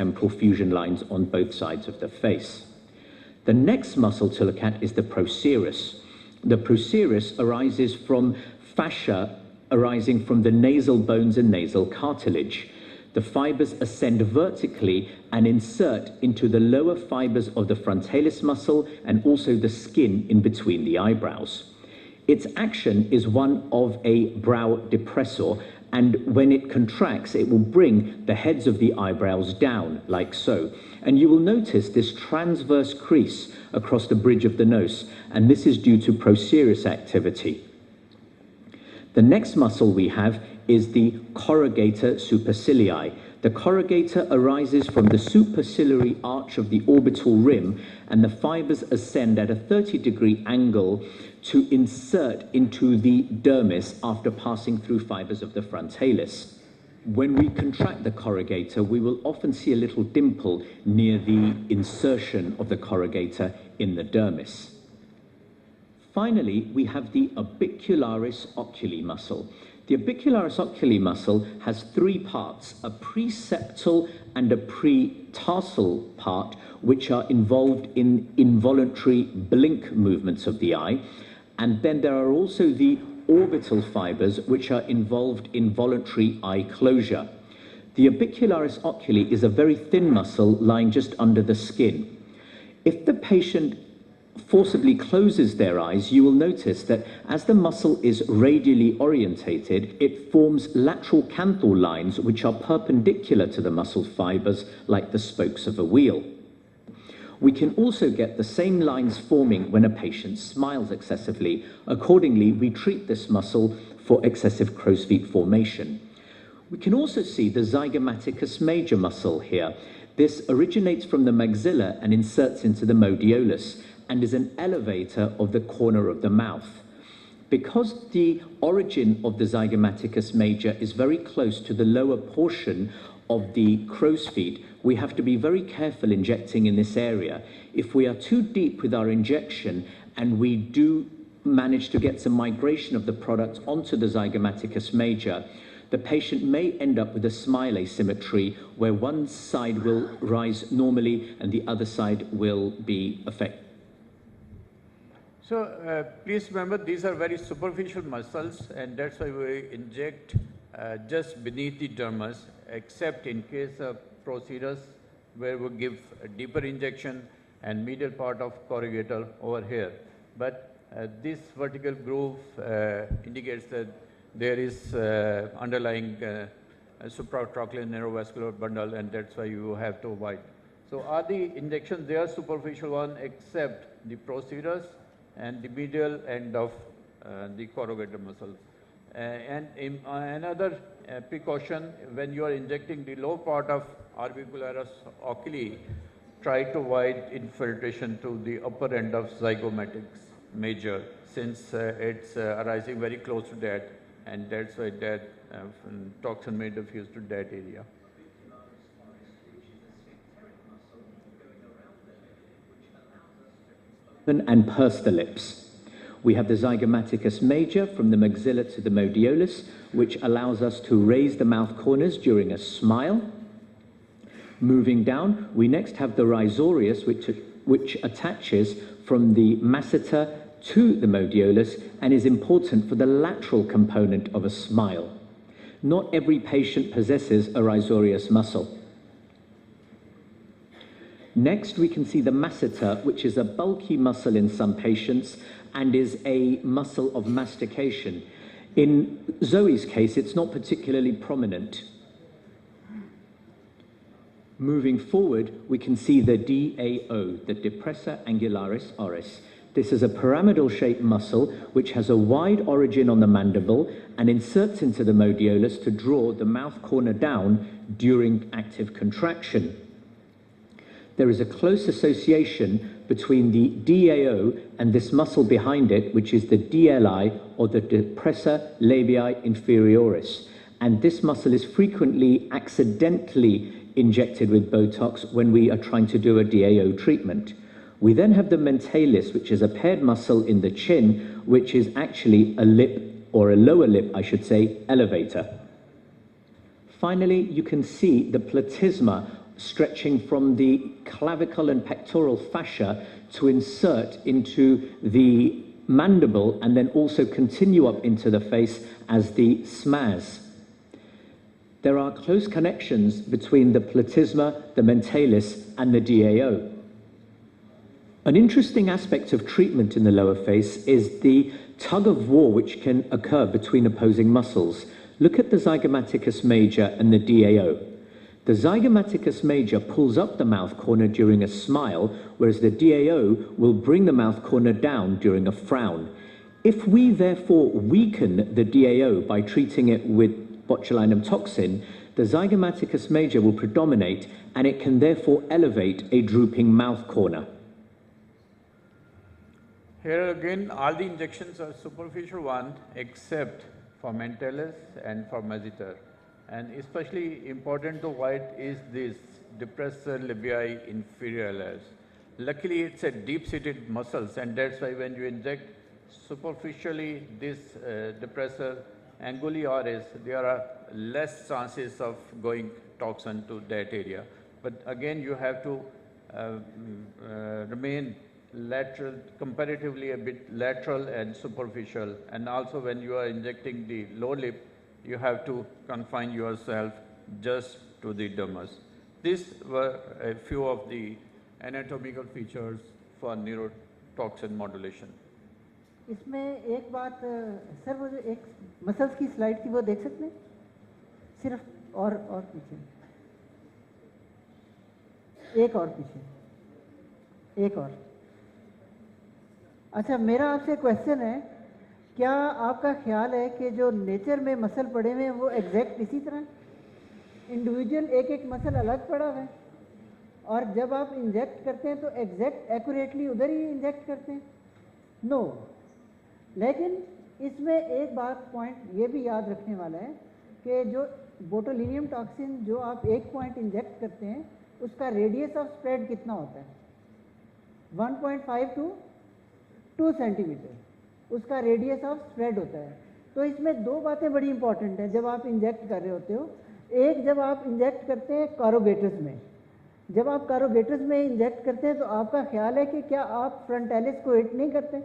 temporal fusion lines on both sides of the face. The next muscle to look at is the procerus. The procerus arises from fascia arising from the nasal bones and nasal cartilage. The fibers ascend vertically and insert into the lower fibers of the frontalis muscle and also the skin in between the eyebrows. Its action is one of a brow depressor, and when it contracts, it will bring the heads of the eyebrows down, like so. And you will notice this transverse crease across the bridge of the nose, and this is due to procerus activity. The next muscle we have is the corrugator supercilii. The corrugator arises from the superciliary arch of the orbital rim, and the fibers ascend at a 30-degree angle to insert into the dermis after passing through fibers of the frontalis. When we contract the corrugator, we will often see a little dimple near the insertion of the corrugator in the dermis. Finally, we have the orbicularis oculi muscle. The orbicularis oculi muscle has three parts, a preseptal and a pretarsal part, which are involved in involuntary blink movements of the eye. And then there are also the orbital fibers, which are involved in voluntary eye closure. The orbicularis oculi is a very thin muscle lying just under the skin. If the patient forcibly closes their eyes, you will notice that as the muscle is radially orientated, it forms lateral canthal lines which are perpendicular to the muscle fibers like the spokes of a wheel. We can also get the same lines forming when a patient smiles excessively. Accordingly, we treat this muscle for excessive crow's feet formation. We can also see the zygomaticus major muscle here. This originates from the maxilla and inserts into the modiolus and is an elevator of the corner of the mouth. Because the origin of the zygomaticus major is very close to the lower portion of the crow's feet, we have to be very careful injecting in this area. If we are too deep with our injection and we do manage to get some migration of the product onto the zygomaticus major, the patient may end up with a smile asymmetry where one side will rise normally and the other side will be affected. So please remember, these are very superficial muscles, and that's why we inject just beneath the dermis, except in case of procerus, where we give a deeper injection and medial part of corrugator over here. But this vertical groove indicates that there is underlying supratrochlear neurovascular bundle, and that's why you have to avoid. So are the injections, they are superficial one, except the procerus and the medial end of the corrugator muscle. And another precaution, when you are injecting the low part of orbicularis oculi, try to avoid infiltration to the upper end of zygomaticus major, since it's arising very close to that, and that's why that toxin may diffuse to that area. And purse the lips. We have the zygomaticus major from the maxilla to the modiolus, which allows us to raise the mouth corners during a smile. Moving down, we next have the rhizorius, which attaches from the masseter to the modiolus and is important for the lateral component of a smile. Not every patient possesses a rhizorius muscle. Next, we can see the masseter, which is a bulky muscle in some patients and is a muscle of mastication. In Zoe's case, it's not particularly prominent. Moving forward, we can see the DAO, the depressor angularis oris. This is a pyramidal-shaped muscle which has a wide origin on the mandible and inserts into the modiolus to draw the mouth corner down during active contraction. There is a close association between the DAO and this muscle behind it, which is the DLI, or the depressor labii inferioris. And this muscle is frequently accidentally injected with Botox when we are trying to do a DAO treatment. We then have the mentalis, which is a paired muscle in the chin, which is actually a lip, or a lower lip, I should say, elevator. Finally, you can see the platysma stretching from the clavicle and pectoral fascia to insert into the mandible and then also continue up into the face as the SMAS. There are close connections between the platysma, the mentalis, and the DAO. An interesting aspect of treatment in the lower face is the tug of war which can occur between opposing muscles. Look at the zygomaticus major and the DAO. The zygomaticus major pulls up the mouth corner during a smile, whereas the DAO will bring the mouth corner down during a frown. If we therefore weaken the DAO by treating it with botulinum toxin, the zygomaticus major will predominate and it can therefore elevate a drooping mouth corner. Here again, all the injections are superficial one except for mentalis and for masseter. And especially important to avoid is this depressor labii inferior. Luckily, it's a deep-seated muscles, and that's why when you inject superficially this depressor anguli oris, there are less chances of going toxin to that area. But again, you have to remain lateral, comparatively a bit lateral and superficial. And also when you are injecting the lower lip, you have to confine yourself just to the dermis. These were a few of the anatomical features for neurotoxin modulation. इसमें एक बात sir, वो जो एक muscles की slide थी वो देख सकते हैं, सिर्फ और पीछे, एक और पीछे, एक और। अच्छा, मेरा आपसे क्वेश्चन है, क्या आपका ख्याल है कि जो नेचर में मसल पड़े हुए हैं वो एग्जैक्ट इसी तरह इंडिविजुअल एक एक मसल अलग पड़ा हुआ है, और जब आप इंजेक्ट करते हैं तो एग्जैक्ट एक्यूरेटली उधर ही इंजेक्ट करते हैं? नो। लेकिन इसमें एक बात पॉइंट ये भी याद रखने वाला है कि जो बोटुलिनियम टॉक्सिन जो आप एक पॉइंट इंजेक्ट करते हैं उसका रेडियस ऑफ स्प्रेड कितना होता है? 1.5 to 2 सेंटीमीटर उसका रेडियस ऑफ स्प्रेड होता है। तो इसमें दो बातें बड़ी इंपॉर्टेंट हैं जब आप इंजेक्ट कर रहे होते हो। एक, जब आप इंजेक्ट करते हैं कैरोगेटस में, जब आप कैरोगेटस में इंजेक्ट करते हैं तो आपका ख्याल है कि क्या आप फ्रंटालिस को हिट नहीं करते?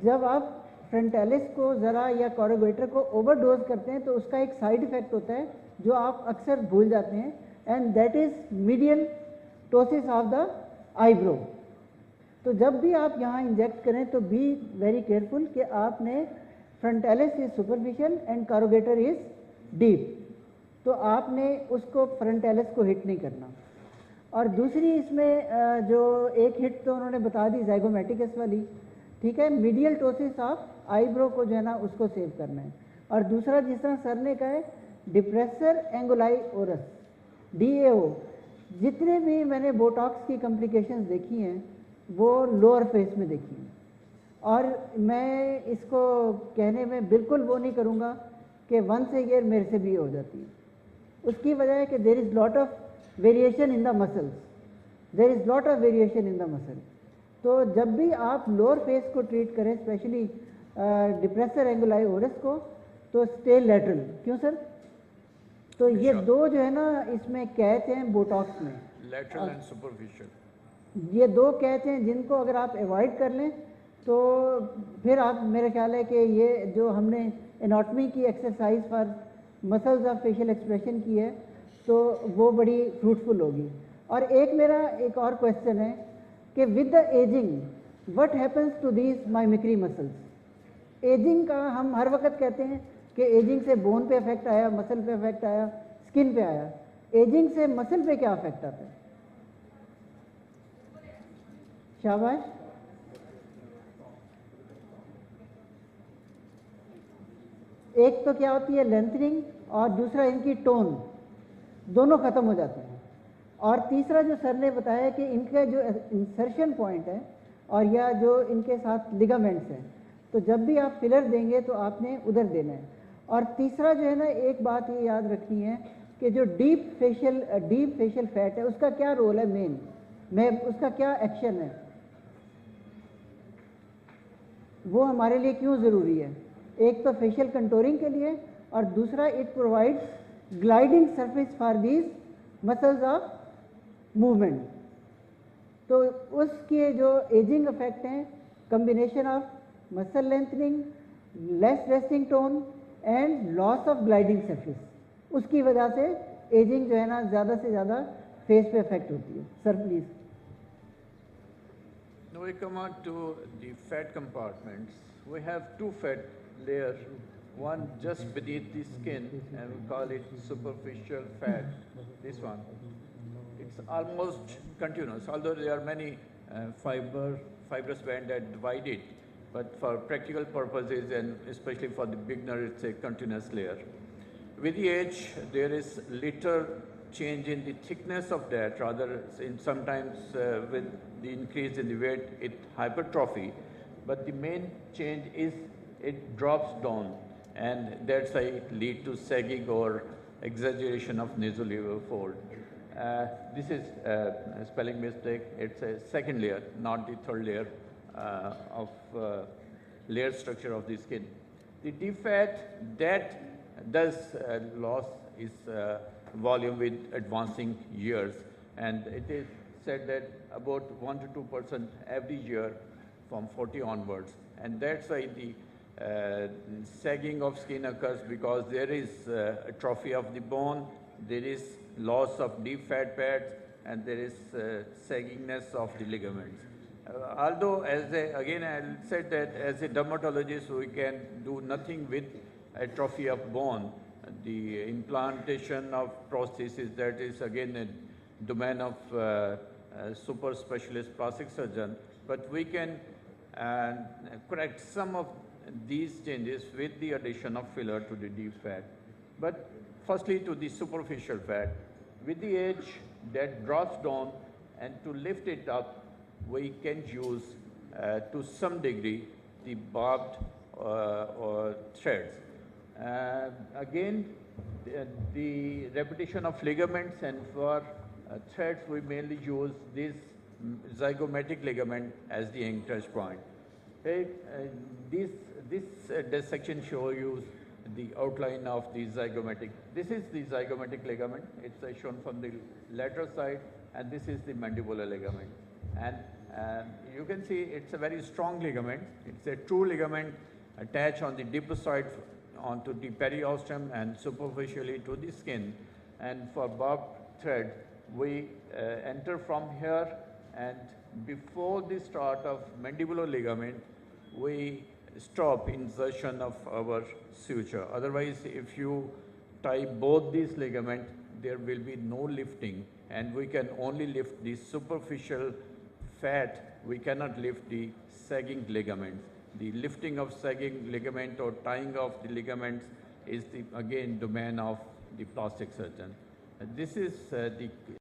जब आप फ्रंटालिस को ज़रा या कैरोगेटर को ओवरडोज करते हैं तो उसका एक साइड इफ़ेक्ट होता है जो आप अक्सर भूल जाते हैं, and that is medial ptosis of the eyebrow. तो जब भी आप यहाँ इंजेक्ट करें तो बी वेरी केयरफुल कि आपने frontalis is superficial and corrugator is deep, तो आपने उसको फ्रंटालिस को हिट नहीं करना। और दूसरी इसमें जो एक हिट तो उन्होंने बता दी ज़ाइगोमेटिकस वाली, ठीक है, मीडियल टोसिस ऑफ आईब्रो को जो है ना उसको सेव करना है। और दूसरा जिस तरह सर ने कहा है डिप्रेसर एंगुलाई ओरस, DAO, जितने भी मैंने बोटॉक्स की कॉम्प्लिकेशंस देखी हैं वो लोअर फेस में देखी हैं, और मैं इसको कहने में बिल्कुल वो नहीं करूँगा कि वंस ए ईयर मेरे से भी हो जाती है। उसकी वजह है कि there is lot of variation in the muscles, there is lot of variation in the muscle. तो जब भी आप लोअर फेस को ट्रीट करें, स्पेशली डिप्रेसर एंगुलाई ओरस को, तो स्टे लेटरल। क्यों सर? तो ये दो जो है ना इसमें कैच हैं बोटॉक्स में, लेटरल एंड सुपरफिशियल, ये दो कैच हैं जिनको अगर आप अवॉइड कर लें तो फिर आप, मेरा ख्याल है कि ये जो हमने एनाटॉमी की exercise for muscles of facial expression की है तो वो बड़ी फ्रूटफुल होगी। और एक मेरा एक और क्वेश्चन है कि with the ageing what happens to these mimicry muscles? Ageing का हम हर वक्त कहते हैं कि एजिंग से बोन पे इफेक्ट आया, मसल पे इफेक्ट आया, स्किन पे आया, एजिंग से मसल पे क्या इफेक्ट आता है? शाबाश। एक तो क्या होती है लेंथनिंग, और दूसरा इनकी टोन, दोनों ख़त्म हो जाते हैं। और तीसरा जो सर ने बताया कि इनका जो इंसर्शन पॉइंट है और या जो इनके साथ लिगामेंट्स हैं, तो जब भी आप फिलर देंगे तो आपने उधर देना है। और तीसरा जो है ना, एक बात ये याद रखनी है कि जो डीप फेशियल फैट है उसका क्या रोल है मेन में, उसका क्या एक्शन है, वो हमारे लिए क्यों ज़रूरी है? एक तो फेशियल कंटूरिंग के लिए, और दूसरा it provides gliding surface for these muscles of movement. तो उसके जो एजिंग इफेक्ट हैं, combination of muscle lengthening, less resting tone and loss of gliding surface, उसकी वजह से एजिंग जो है ना ज़्यादा से ज़्यादा फेस पे इफेक्ट होती है। Sir please. Now we come on to the fat compartments. We have two fat layers, one just beneath the skin, and we call it superficial fat. This one, it's almost continuous, although there are many fibrous bands that divide it. But for practical purposes and especially for the beginner, it's a continuous layer. With the age, there is little change in the thickness of that, rather sometimes with the increase in the weight, it hypertrophy. But the main change is it drops down, and that's why lead to sagging or exaggeration of nasolabial fold. This is a spelling mistake. It's a second layer, not the third layer of layer structure of the skin. The deep fat that does loss is volume with advancing years, and it is said that about 1 to 2% every year from 40 onwards, and that's why the sagging of skin occurs, because there is atrophy of the bone, there is loss of deep fat pads, and there is saggingness of the ligaments. Although, again, I said that as a dermatologist, we can do nothing with atrophy of bone. The implantation of prosthesis, that is again a domain of super specialist plastic surgeon, but we can correct some of these changes with the addition of filler to the deep fat. But firstly, to the superficial fat, with the age that drops down, and to lift it up, we can use to some degree the barbed or threads. Again, the repetition of ligaments, and for threads we mainly use this zygomatic ligament as the anchorage point. This dissection shows you the outline of the zygomatic. This is the zygomatic ligament. It's shown from the lateral side, and this is the mandibular ligament. And you can see it's a very strong ligament. It's a true ligament attached on the deeper side onto the periostrum and superficially to the skin. And for barbed thread, we enter from here, and before the start of mandibular ligament, we stop insertion of our suture. Otherwise, if you tie both these ligaments, there will be no lifting, and we can only lift the superficial fat. We cannot lift the sagging ligaments. The lifting of sagging ligament or tying of the ligaments is the, again, domain of the plastic surgeon. This is the